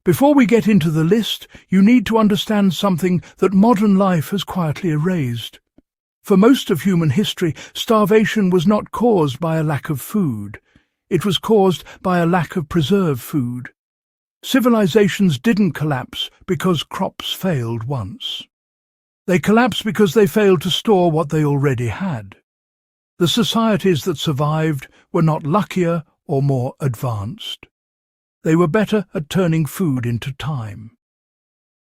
Before we get into the list, you need to understand something that modern life has quietly erased. For most of human history, starvation was not caused by a lack of food. It was caused by a lack of preserved food. Civilizations didn't collapse because crops failed once. They collapsed because they failed to store what they already had. The societies that survived were not luckier or more advanced. They were better at turning food into time.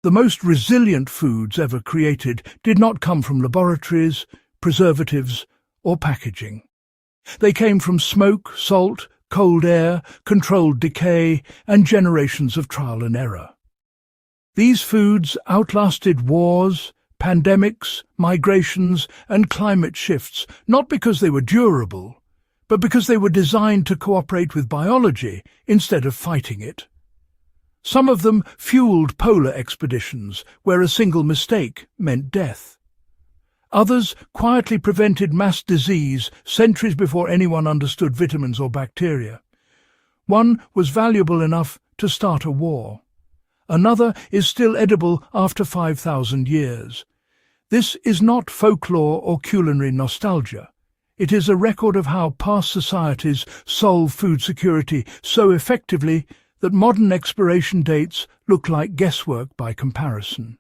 The most resilient foods ever created did not come from laboratories, preservatives, or packaging. They came from smoke, salt, cold air, controlled decay, and generations of trial and error. These foods outlasted wars, pandemics, migrations, and climate shifts, not because they were durable, but because they were designed to cooperate with biology instead of fighting it. Some of them fueled polar expeditions, where a single mistake meant death. Others quietly prevented mass disease centuries before anyone understood vitamins or bacteria. One was valuable enough to start a war. Another is still edible after 5,000 years. This is not folklore or culinary nostalgia. It is a record of how past societies solved food security so effectively that modern expiration dates look like guesswork by comparison.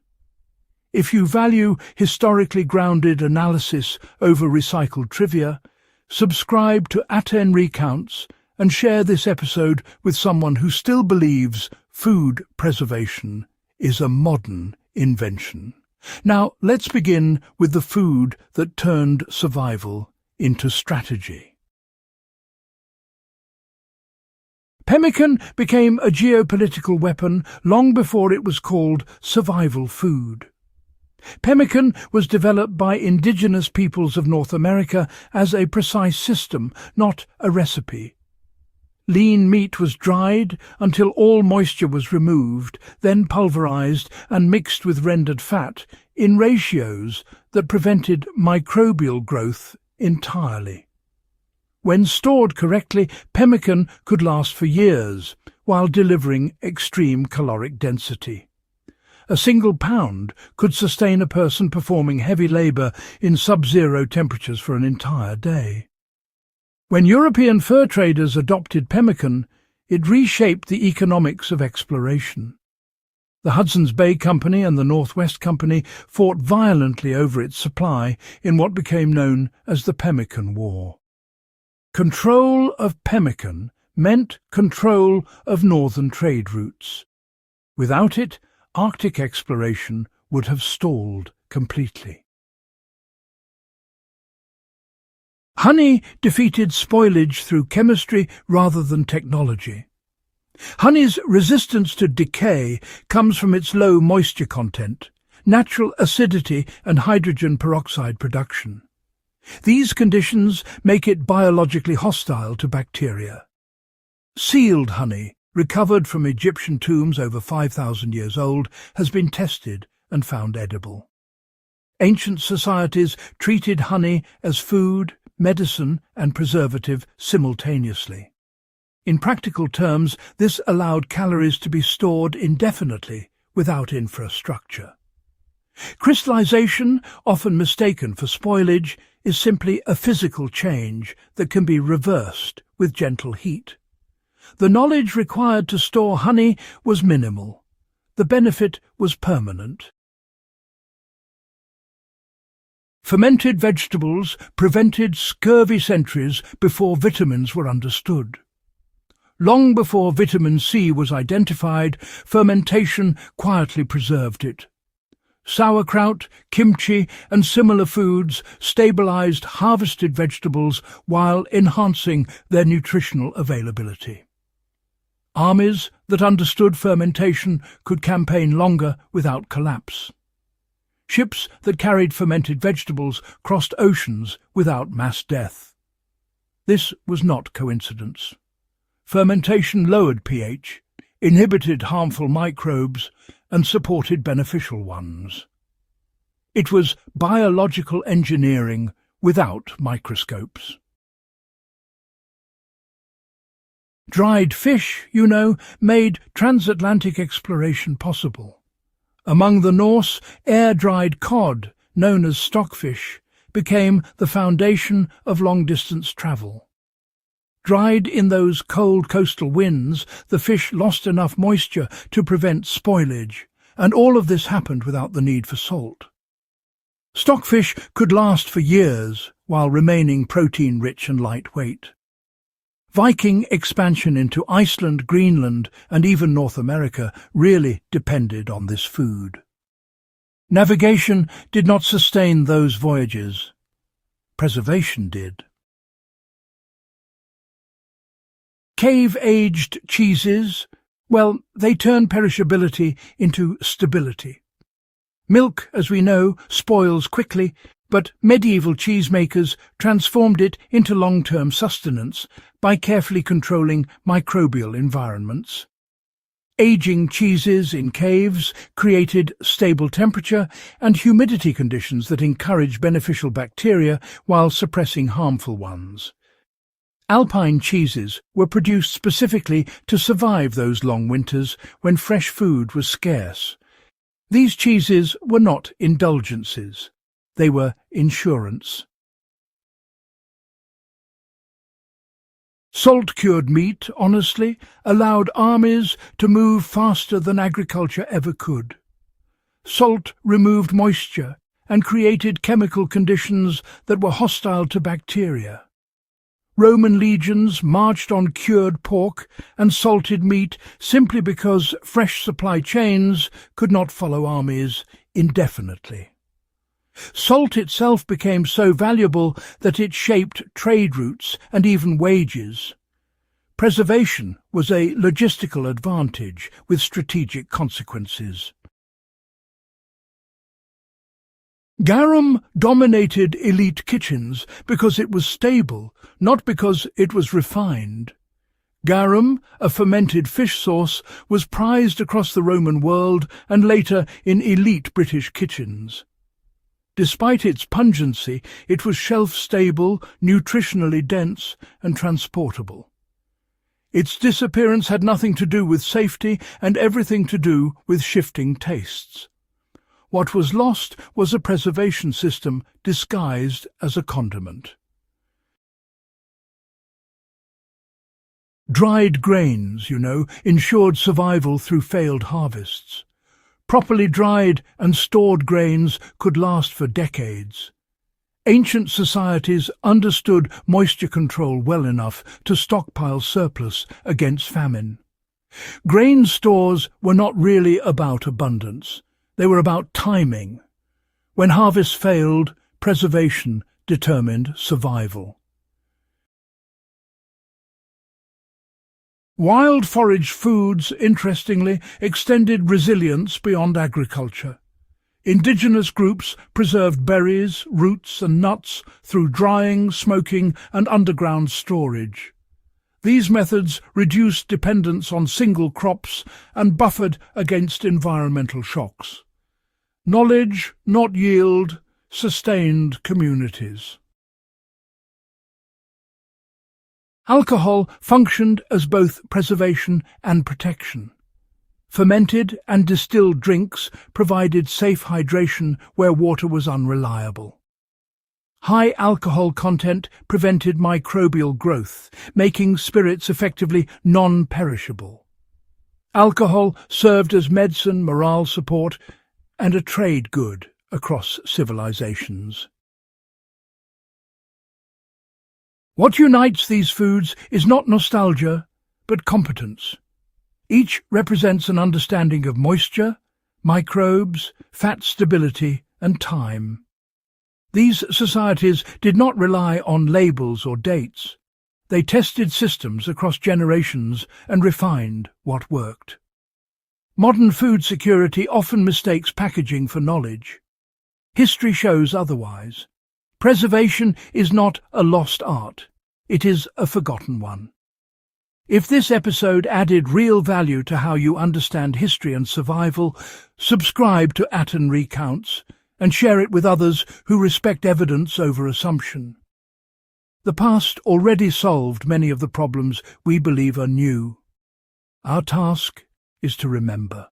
If you value historically grounded analysis over recycled trivia, subscribe to Aten Recounts and share this episode with someone who still believes food preservation is a modern invention. Now, let's begin with the food that turned survival into strategy. Pemmican became a geopolitical weapon long before it was called survival food. Pemmican was developed by indigenous peoples of North America as a precise system, not a recipe. Lean meat was dried until all moisture was removed, then pulverized and mixed with rendered fat in ratios that prevented microbial growth entirely. When stored correctly, pemmican could last for years while delivering extreme caloric density. A single pound could sustain a person performing heavy labor in sub-zero temperatures for an entire day. When European fur traders adopted pemmican, it reshaped the economics of exploration. The Hudson's Bay Company and the Northwest Company fought violently over its supply in what became known as the Pemmican War. Control of pemmican meant control of northern trade routes. Without it, Arctic exploration would have stalled completely. Honey defeated spoilage through chemistry rather than technology. Honey's resistance to decay comes from its low moisture content, natural acidity and hydrogen peroxide production. These conditions make it biologically hostile to bacteria. Sealed honey, recovered from Egyptian tombs over 5,000 years old, has been tested and found edible. Ancient societies treated honey as food, medicine, and preservative simultaneously. In practical terms, this allowed calories to be stored indefinitely without infrastructure. Crystallization, often mistaken for spoilage, is simply a physical change that can be reversed with gentle heat. The knowledge required to store honey was minimal. The benefit was permanent. Fermented vegetables prevented scurvy centuries before vitamins were understood. Long before vitamin C was identified, fermentation quietly preserved it. Sauerkraut, kimchi, and similar foods stabilized harvested vegetables while enhancing their nutritional availability. Armies that understood fermentation could campaign longer without collapse. Ships that carried fermented vegetables crossed oceans without mass death. This was not coincidence. Fermentation lowered pH, inhibited harmful microbes, and supported beneficial ones. It was biological engineering without microscopes. Dried fish, made transatlantic exploration possible. Among the Norse, air-dried cod, known as stockfish, became the foundation of long-distance travel. Dried in those cold coastal winds, the fish lost enough moisture to prevent spoilage, and all of this happened without the need for salt. Stockfish could last for years while remaining protein-rich and lightweight. Viking expansion into Iceland, Greenland, and even North America really depended on this food. Navigation did not sustain those voyages. Preservation did. Cave-aged cheeses, well, they turn perishability into stability. Milk, as we know, spoils quickly, but medieval cheesemakers transformed it into long-term sustenance by carefully controlling microbial environments. Aging cheeses in caves created stable temperature and humidity conditions that encourage beneficial bacteria while suppressing harmful ones. Alpine cheeses were produced specifically to survive those long winters when fresh food was scarce. These cheeses were not indulgences. They were insurance. Salt-cured meat, honestly, allowed armies to move faster than agriculture ever could. Salt removed moisture and created chemical conditions that were hostile to bacteria. Roman legions marched on cured pork and salted meat simply because fresh supply chains could not follow armies indefinitely. Salt itself became so valuable that it shaped trade routes and even wages. Preservation was a logistical advantage with strategic consequences. Garum dominated elite kitchens because it was stable, not because it was refined. Garum, a fermented fish sauce, was prized across the Roman world and later in elite British kitchens. Despite its pungency, it was shelf-stable, nutritionally dense, and transportable. Its disappearance had nothing to do with safety and everything to do with shifting tastes. What was lost was a preservation system disguised as a condiment. Dried grains, ensured survival through failed harvests. Properly dried and stored grains could last for decades. Ancient societies understood moisture control well enough to stockpile surplus against famine. Grain stores were not really about abundance. They were about timing. When harvest failed, preservation determined survival. Wild forage foods, interestingly, extended resilience beyond agriculture. Indigenous groups preserved berries, roots and nuts through drying, smoking and underground storage. These methods reduced dependence on single crops and buffered against environmental shocks. Knowledge, not yield, sustained communities. Alcohol functioned as both preservation and protection. Fermented and distilled drinks provided safe hydration where water was unreliable. High alcohol content prevented microbial growth, making spirits effectively non-perishable. Alcohol served as medicine, morale support, and a trade good across civilizations. What unites these foods is not nostalgia, but competence. Each represents an understanding of moisture, microbes, fat stability, and time. These societies did not rely on labels or dates. They tested systems across generations and refined what worked. Modern food security often mistakes packaging for knowledge. History shows otherwise. Preservation is not a lost art. It is a forgotten one. If this episode added real value to how you understand history and survival, subscribe to Atten Recounts and share it with others who respect evidence over assumption. The past already solved many of the problems we believe are new. Our task is to remember.